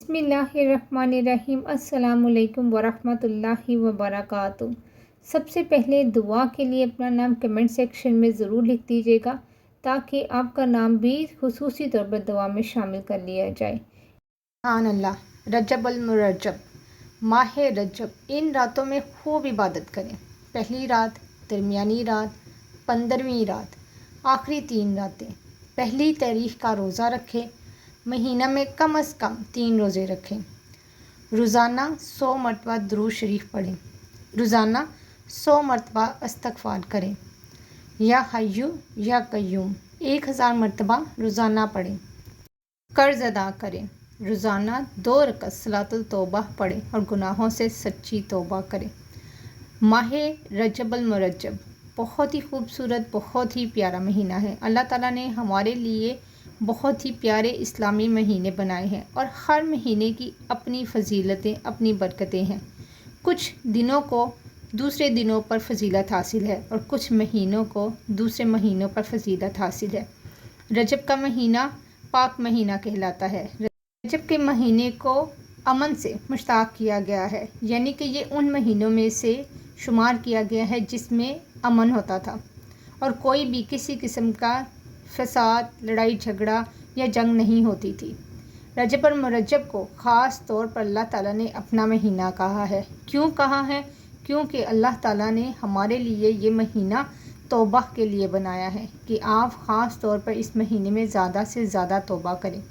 बिस्मिल्लाहिर्रहमानिर्रहीम। अस्सलामुअलैकुम वरहमतुल्लाहि वबरकातुहू। सबसे पहले दुआ के लिए अपना नाम कमेंट सेक्शन में ज़रूर लिख दीजिएगा ताकि आपका नाम भी खुसूसी तौर पर दुआ में शामिल कर लिया जाए। सुभान अल्लाह। रजब अल मुरज्जब, माह रजब, इन रातों में खूब इबादत करें। पहली रात, दरमियानी रात, 15वीं रात, आखिरी 3 रातें। पहली तारीख का रोज़ा रखें। महीना में कम अज़ कम 3 रोज़े रखें। रोज़ाना 100 मरतबा दुरूद शरीफ पढ़ें। रोज़ाना 100 मरतबा इस्तग़फ़ार करें। या हय्यु या क़य्यूम 1000 मरतबा रोज़ाना पढ़ें। कर्ज़ अदा करें। रोज़ाना 2 रकअत सलातुल तौबा पढ़ें और गुनाहों से सच्ची तौबा करें। माह रजब अल मुरज्जब बहुत ही खूबसूरत, बहुत ही प्यारा महीना है। अल्लाह ताला ने हमारे लिए बहुत ही प्यारे इस्लामी महीने बनाए हैं और हर महीने की अपनी फ़जीलतें, अपनी बरकतें हैं। कुछ दिनों को दूसरे दिनों पर फजीलत हासिल है और कुछ महीनों को दूसरे महीनों पर फजीलत हासिल है। रजब का महीना पाक महीना कहलाता है। रजब के महीने को अमन से मुश्ताक किया गया है, यानी कि ये उन महीनों में से शुमार किया गया है जिसमें अमन होता था और कोई भी किसी किस्म का फसाद, लड़ाई झगड़ा या जंग नहीं होती थी। रजब और मुरज्जब को ख़ास तौर पर अल्लाह ताला ने अपना महीना कहा है। क्यों कहा है? क्योंकि अल्लाह ताला ने हमारे लिए ये महीना तौबा के लिए बनाया है कि आप ख़ास तौर पर इस महीने में ज़्यादा से ज़्यादा तौबा करें।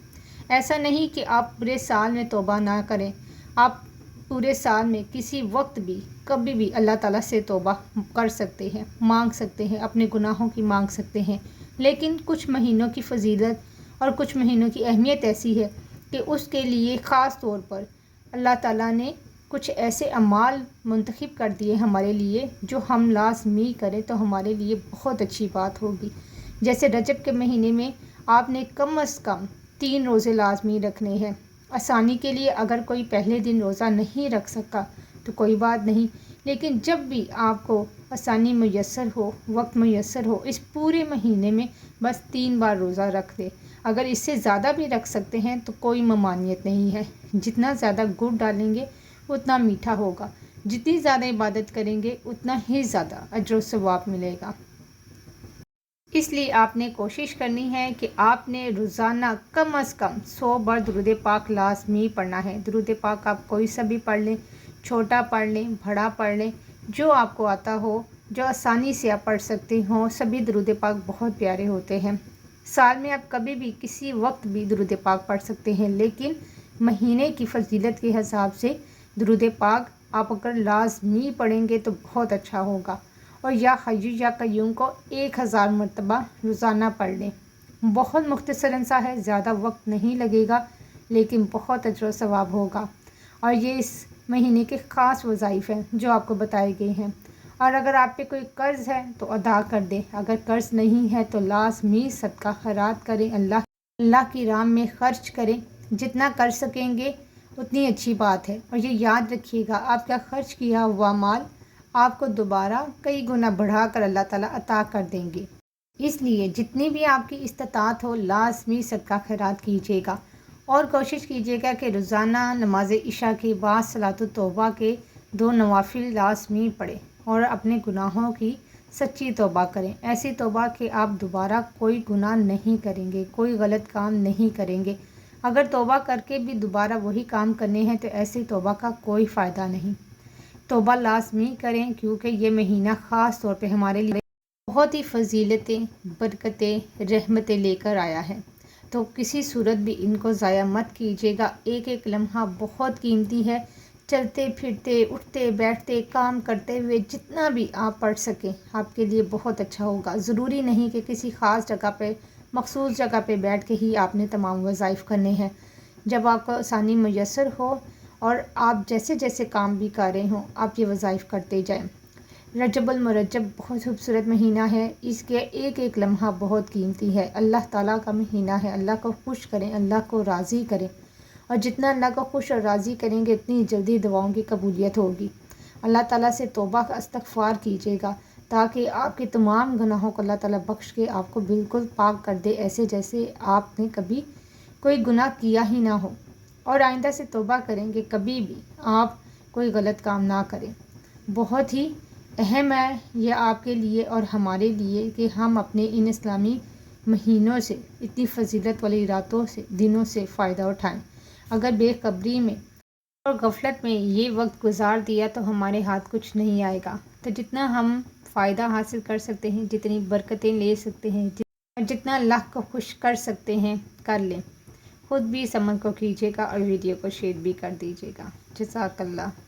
ऐसा नहीं कि आप पूरे साल में तौबा ना करें। आप पूरे साल में किसी वक्त भी, कभी भी अल्लाह ताला से तौबा कर सकते हैं, मांग सकते हैं, अपने गुनाहों की मांग सकते हैं। लेकिन कुछ महीनों की फजीलत और कुछ महीनों की अहमियत ऐसी है कि उसके लिए ख़ास तौर पर अल्लाह ताला ने कुछ ऐसे अमाल मुंतखब कर दिए हमारे लिए जो हम लाज़मी करें तो हमारे लिए बहुत अच्छी बात होगी। जैसे रजब के महीने में आपने कम अज़ कम 3 रोज़े लाजमी रखने हैं। आसानी के लिए अगर कोई पहले दिन रोज़ा नहीं रख सका तो कोई बात नहीं, लेकिन जब भी आपको आसानी मुयस्सर हो, वक्त मुयस्सर हो, इस पूरे महीने में बस 3 बार रोज़ा रख दे। अगर इससे ज़्यादा भी रख सकते हैं तो कोई ममानियत नहीं है। जितना ज़्यादा गुड़ डालेंगे उतना मीठा होगा। जितनी ज़्यादा इबादत करेंगे उतना ही ज़्यादा अजर व सवाब मिलेगा। इसलिए आपने कोशिश करनी है कि आपने रोज़ाना कम अज़ कम 100 बार दुरूद पाक लाज़मी पढ़ना है। दुरूद पाक आप कोई सा भी पढ़ लें, छोटा पढ़ लें, बड़ा पढ़ लें, जो आपको आता हो, जो आसानी से आप पढ़ सकते हो। सभी दुरूद पाक बहुत प्यारे होते हैं। साल में आप कभी भी किसी वक्त भी दुरूद पाक पढ़ सकते हैं, लेकिन महीने की फजीलत के हिसाब से दुरूद पाक आप अगर लाज़मी पढ़ेंगे तो बहुत अच्छा होगा। और या हय्यु या क़य्यूम को 1000 मरतबा रोज़ाना पढ़ लें। बहुत मुख्तसरन सा है, ज़्यादा वक्त नहीं लगेगा, लेकिन बहुत अजर व सवाब होगा। और ये इस महीने के ख़ास वज़ाइफ हैं जो आपको बताए गए हैं। और अगर आप पे कोई कर्ज़ है तो अदा कर दें। अगर कर्ज़ नहीं है तो लाज़मी सदका खैरात करें, अल्लाह की राह में ख़र्च करें। जितना कर सकेंगे उतनी अच्छी बात है। और ये याद रखिएगा, आपका ख़र्च किया हुआ माल आपको दोबारा कई गुना बढ़ाकर अल्लाह ताला अता कर देंगे। इसलिए जितनी भी आपकी इस्तात हो लाज़मी सदका खैरात कीजिएगा और कोशिश कीजिएगा कि रोज़ाना नमाज इशा के बाद सलातुत तौबा के 2 नवाफिल लाज़मी पढ़ें और अपने गुनाहों की सच्ची तौबा करें। ऐसी तौबा कि आप दोबारा कोई गुनाह नहीं करेंगे, कोई गलत काम नहीं करेंगे। अगर तौबा करके भी दोबारा वही काम करने हैं तो ऐसी तौबा का कोई फ़ायदा नहीं। तौबा लाज़मी करें क्योंकि ये महीना ख़ास तौर पे हमारे लिए बहुत ही फजीलतें, बरकतें, रहमतें लेकर आया है। तो किसी सूरत भी इनको ज़ाया मत कीजिएगा। एक एक लम्हा बहुत कीमती है। चलते फिरते, उठते बैठते, काम करते हुए जितना भी आप पढ़ सकें आपके लिए बहुत अच्छा होगा। ज़रूरी नहीं कि किसी ख़ास जगह पे, मखसूस जगह पे बैठ के ही आपने तमाम वज़ाइफ करने हैं। जब आपको आसानी मुयस्सर हो और आप जैसे जैसे काम भी कर रहे हों आप ये वज़ाइफ करते जाएं। रजब अल मुरज्जब बहुत खूबसूरत महीना है। इसके एक एक लम्हा बहुत कीमती है। अल्लाह ताला का महीना है। अल्लाह को खुश करें, अल्लाह को राज़ी करें और जितना अल्लाह को खुश और राज़ी करेंगे उतनी जल्दी दुआओं की कबूलियत होगी। अल्लाह ताला से तौबा का इस्तग़फ़ार कीजिएगा ताकि आपके तमाम गुनाहों को अल्लाह ताला बख्श के आपको बिल्कुल पाक कर दे, ऐसे जैसे आपने कभी कोई गुनाह किया ही ना हो। اور آئندہ سے توبہ کریں کہ کبھی بھی آپ کوئی غلط کام نہ کریں۔ بہت ہی اہم ہے یہ آپ کے لیے اور ہمارے لیے کہ ہم اپنے ان اسلامی مہینوں سے، اتنی فضیلت والی راتوں سے، دنوں سے فائدہ اٹھائیں۔ اگر بے خبری میں اور غفلت میں یہ وقت گزار دیا تو ہمارے ہاتھ کچھ نہیں آئے گا۔ تو جتنا ہم فائدہ حاصل کر سکتے ہیں، جتنی برکتیں لے سکتے ہیں، جتنا اللہ کو خوش کر سکتے ہیں، کر لیں۔ خود بھی اس عمل کو کیجیے گا اور ویڈیو کو شیئر بھی کر دیجیے گا۔ جزاک اللہ۔